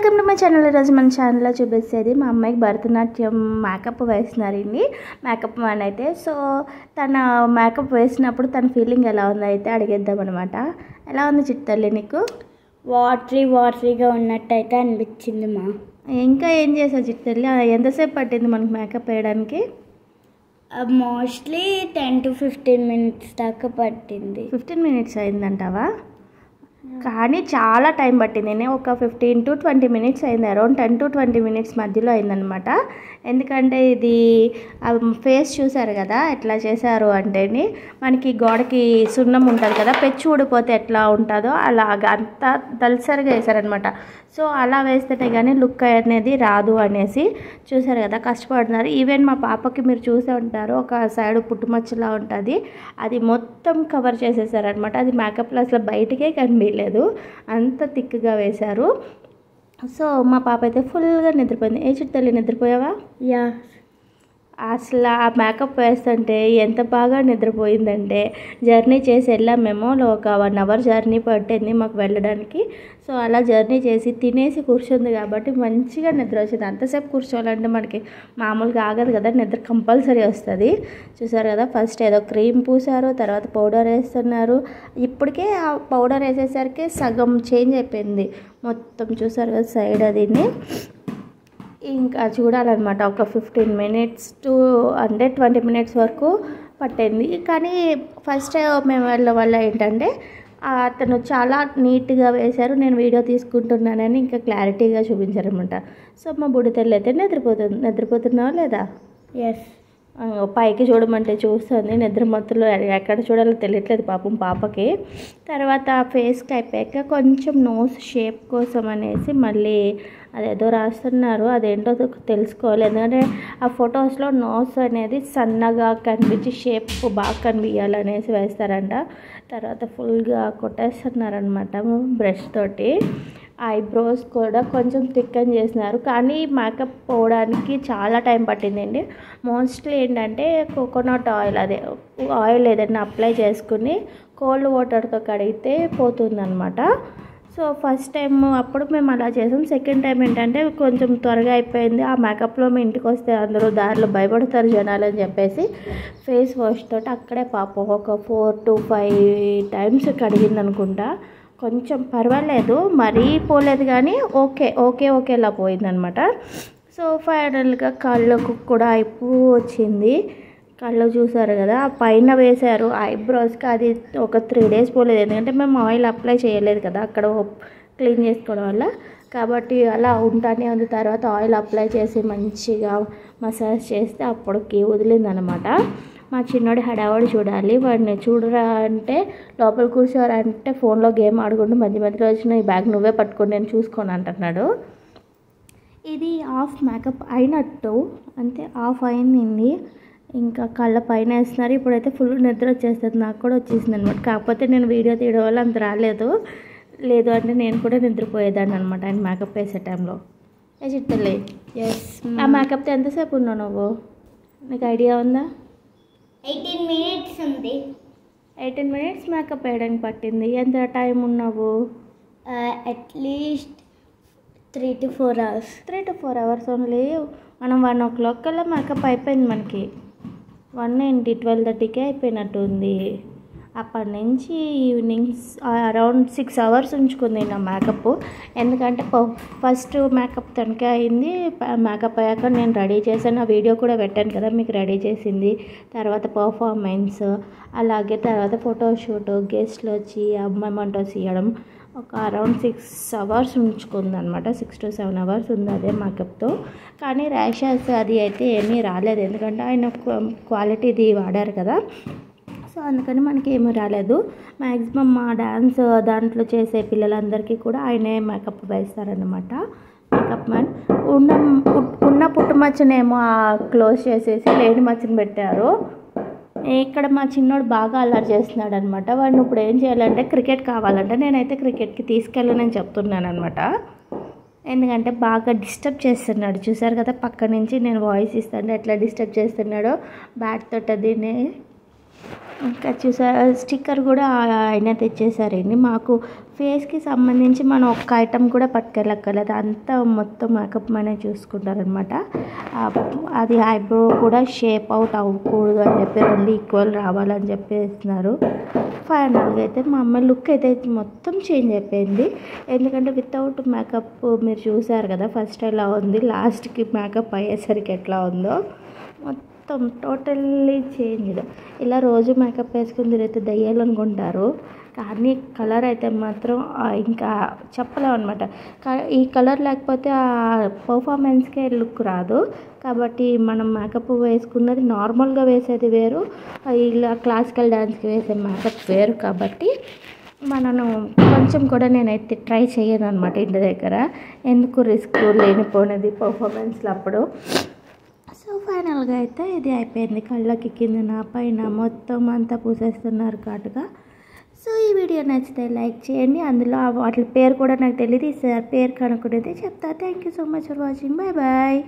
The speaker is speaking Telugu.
Welcome to my channel. ఈరోజు మన ఛానల్లో చూపించేది మా అమ్మాయికి భరతనాట్యం మేకప్ వేస్తున్నారండి. మేకప్ మ్యాన్ అయితే సో తన మేకప్ వేసినప్పుడు తన ఫీలింగ్ ఎలా ఉందో అయితే అడిగేద్దాం అనమాట. ఎలా ఉంది చిట్టల్లి నీకు? వాటరీగా ఉన్నట్టయితే అనిపించింది మా. ఇంకా ఏం చేసావు చిట్టల్లి? ఎంతసేపు పట్టింది మనకు మేకప్ వేయడానికి? మోస్ట్లీ 10 to 15 minutes దాకా పట్టింది. 15 minutes అయిందంటావా? కానీ చాలా టైం పట్టింది. నేను ఒక 15 to 20 minutes అయింది. అరౌండ్ 10 to 20 minutes మధ్యలో అయిందనమాట. ఎందుకంటే ఇది ఫేస్ చూసారు కదా ఎట్లా చేశారు అంటే, మనకి గోడకి సున్నం ఉంటుంది కదా, పెచ్చు ఊడిపోతే ఎట్లా ఉంటుందో అలాగా అంతా దల్సరిగా వేశారనమాట. సో అలా వేస్తేనే కానీ లుక్ అనేది రాదు అనేసి చూసారు కదా కష్టపడుతున్నారు. ఈవెన్ మా పాపకి మీరు చూసే ఉంటారు, ఒక సైడ్ పుట్టుమచ్చలా ఉంటుంది, అది మొత్తం కవర్ చేసేసారనమాట. అది మేకప్లో అసలు బయటకే కనిపించలేదు, అంత థిక్గా వేశారు. సో మా పాప అయితే ఫుల్గా నిద్రపోయింది. ఏ చిట్టల్లి నిద్రపోయావా? యా, అసలు ఆ మేకప్ వేస్తుంటే ఎంత బాగా నిద్రపోయిందంటే, జర్నీ చేసి వెళ్ళాం మేము. ఒక 1 hour జర్నీ పట్టింది మాకు వెళ్ళడానికి. సో అలా జర్నీ చేసి తినేసి కూర్చుంది కాబట్టి మంచిగా నిద్ర వచ్చింది. అంతసేపు కూర్చోవాలంటే మనకి మామూలుగా ఆగదు కదా, నిద్ర కంపల్సరీ వస్తుంది. చూసారు కదా, ఫస్ట్ ఏదో క్రీమ్ పూసారు, తర్వాత పౌడర్ వేస్తున్నారు. ఇప్పటికే ఆ పౌడర్ వేసేసరికి సగం చేంజ్ అయిపోయింది మొత్తం. చూసారు కదా సైడ్ అదిని. ఇంకా చూడాలన్నమాట. ఒక 15 minutes to 20 minutes వరకు పట్టింది. కానీ ఫస్ట్ మేము వెళ్ళడం వల్ల ఏంటంటే అతను చాలా నీట్గా వేశారు. నేను వీడియో తీసుకుంటున్నానని ఇంకా క్లారిటీగా చూపించారనమాట. సో మా బుడితల్లి అయితే నిద్రపోతున్నావా లేదా? ఎస్. పైకి చూడమంటే చూస్తుంది, నిద్ర మత్తులో ఎక్కడ చూడాలో తెలియట్లేదు పాపం పాపకి. తర్వాత ఫేస్కి అయిపోయాక కొంచెం నోస్ షేప్ కోసం అనేసి మళ్ళీ అదేదో రాస్తున్నారు, అదేంటో తెలుసుకోవాలి. ఎందుకంటే ఆ ఫొటోస్లో నోస్ అనేది సన్నగా కనిపించి షేప్ బాగా కనిపించాలనేసి వేస్తారంట. తర్వాత ఫుల్గా కొట్టేస్తున్నారనమాట బ్రష్ తోటి. ఐబ్రోస్ కూడా కొంచెం థిక్కన్ చేసినారు, కానీ మేకప్ పోవడానికి చాలా టైం పట్టిందండి. మోస్ట్లీ ఏంటంటే కోకోనట్ ఆయిల్, అదే ఆయిల్ ఏదైనా అప్లై చేసుకుని కోల్డ్ వాటర్తో కడిగితే పోతుందన్నమాట. సో ఫస్ట్ టైం అప్పుడు మేము అలా చేసాం. సెకండ్ టైం ఏంటంటే కొంచెం త్వరగా అయిపోయింది. ఆ మేకప్లో మేము ఇంటికి వస్తే అందరూ దారిలో భయపడతారు జనాలు అని చెప్పేసి ఫేస్ వాష్ తోటి అక్కడే పాపం ఒక 4 to 5 times కడిగింది అనుకుంటా. కొంచెం పర్వాలేదు, మరీ పోలేదు కానీ ఓకేలా పోయిందనమాట. సో ఫైనల్గా కళ్ళకు కూడా అయిపో వచ్చింది. కళ్ళు చూసారు కదా, పైన వేశారు ఐబ్రోస్కి, అది ఒక 3 days పోలేదు. ఎందుకంటే మేము ఆయిల్ అప్లై చేయలేదు కదా అక్కడ క్లీన్ చేసుకోవడం వల్ల, కాబట్టి అలా ఉంటానే ఉంది. తర్వాత ఆయిల్ అప్లై చేసి మంచిగా మసాజ్ చేస్తే అప్పటికి వదిలిందనమాట. మా చిన్నోడి హడావడి చూడాలి, వాడిని చూడరా అంటే లోపల కూర్చోరంటే ఫోన్లో గేమ్ ఆడుకుంటూ మధ్య మధ్యలో వచ్చిన ఈ బ్యాగ్ నువ్వే పట్టుకొని నేను చూసుకోను అంటున్నాడు. ఇది హాఫ్ మేకప్ అయినట్టు, అంతే హాఫ్ అయింది. ఇంకా కళ్ళ పైన వేస్తున్నారు. ఇప్పుడైతే ఫుల్ నిద్ర వచ్చేస్తుంది, నాకు కూడా వచ్చేసింది అనమాట. కాకపోతే నేను వీడియో తీయడం వల్ల అంత లేదు అంటే నేను కూడా నిద్రపోయేదాన్ని అనమాట ఆయన మేకప్ వేసే టైంలో. ఏ చిట్టలే? ఎస్. ఆ మేకప్తో ఎంతసేపు ఉన్నావు నువ్వు? నీకు ఐడియా ఉందా? 18 minutes ఉంది. 18 minutes మేకప్ వేయడానికి పట్టింది. ఎంత టైం ఉన్నావు? At least 3 to 4 hours. 3 to 4 hours only. మనం 1 o'clock కల్లా మేకప్ అయిపోయింది మనకి. 12:30కే అయిపోయినట్టు ఉంది. అప్పటి నుంచి ఈవినింగ్ అరౌండ్ 6 hours ఉంచుకుంది నా మేకప్. ఎందుకంటే ఫస్ట్ మేకప్ తనకే అయింది. మేకప్ అయ్యాక నేను రెడీ చేశాను, ఆ వీడియో కూడా పెట్టాను కదా మీకు రెడీ చేసింది. తర్వాత పర్ఫార్మెన్స్, అలాగే తర్వాత ఫోటోషూట్, గెస్ట్లు వచ్చి అమ్మాయి మంటోస్ ఇవ్వడం, ఒక అరౌండ్ 6 hours ఉంచుకుంది అనమాట. 6 to 7 hours ఉంది అదే మేకప్తో. కానీ ర్యాషెస్ అది అయితే ఏమీ రాలేదు, ఎందుకంటే ఆయన క్వాలిటీది వాడారు కదా. సో అందుకని మనకి ఏమీ రాలేదు. మ్యాక్సిమం మా డ్యాన్స్ దాంట్లో చేసే పిల్లలందరికీ కూడా ఆయనే మేకప్ వేస్తారనమాట, మేకప్ మ్యాన్. ఉన్న పుట్టుమచ్చనేమో క్లోజ్ చేసేసి లేని మచ్చని పెట్టారు. ఇక్కడ మా చిన్నోడు బాగా అల్లరి చేస్తున్నాడు అనమాట. వాడిని ఇప్పుడు ఏం చేయాలంటే క్రికెట్ కావాలంటే, నేనైతే క్రికెట్కి తీసుకెళ్ళనని చెప్తున్నాను అనమాట. ఎందుకంటే బాగా డిస్టర్బ్ చేస్తున్నాడు. చూసారు కదా పక్క నుంచి నేను వాయిస్ ఇస్తాను ఎట్లా డిస్టర్బ్ చేస్తున్నాడో బ్యాట్ తోటి. దీన్ని ఇంకా చూసారా స్టిక్కర్ కూడా ఆయన తెచ్చేసారండి. మాకు ఫేస్కి సంబంధించి మనం ఒక్క ఐటమ్ కూడా పట్టుకెళ్ళక్కర్లేదు, అంతా మొత్తం మేకప్ మనే చూసుకుంటారనమాట. అది ఐబ్రో కూడా షేప్ అవుట్ అవ్వకూడదు అని చెప్పి 2 ఈక్వల్ రావాలని చెప్పేస్తున్నారు. ఫైనల్గా అయితే మా అమ్మ లుక్ అయితే మొత్తం చేంజ్ అయిపోయింది. ఎందుకంటే వితౌట్ మేకప్ మీరు చూసారు కదా, ఫస్ట్ ఎలా ఉంది, లాస్ట్కి మేకప్ అయ్యేసరికి ఎట్లా ఉందో మొత్తం టోటల్లీ చేంజ్డ్. ఇలా రోజు మేకప్ వేసుకుని తిరిగితే దయ్యాలు అనుకుంటారు, కానీ కలర్ అయితే మాత్రం ఇంకా చెప్పలేం అనమాట. ఈ కలర్ లేకపోతే ఆ పర్ఫార్మెన్స్కే లుక్ రాదు. కాబట్టి మనం మేకప్ వేసుకున్నది నార్మల్గా వేసేది వేరు, ఇలా క్లాసికల్ డ్యాన్స్కి వేసే మేకప్ వేరు. కాబట్టి మనను కొంచెం కూడా నేనైతే ట్రై చేయను అనమాట ఇంటి దగ్గర, ఎందుకు రిస్క్ లేనిపోయినది పర్ఫార్మెన్స్లో అప్పుడు. సో ఫైనల్గా అయితే ఇది అయిపోయింది. కళ్ళకి కిందన పైన మొత్తం అంతా పూసేస్తున్నారు ఘాటుగా. సో ఈ వీడియో నచ్చితే లైక్ చేయండి. అందులో వాటి పేరు కూడా నాకు తెలియదు, ఈసారి పేరు కనుక్కునేది చెప్తా. Thank you so much for watching. Bye bye.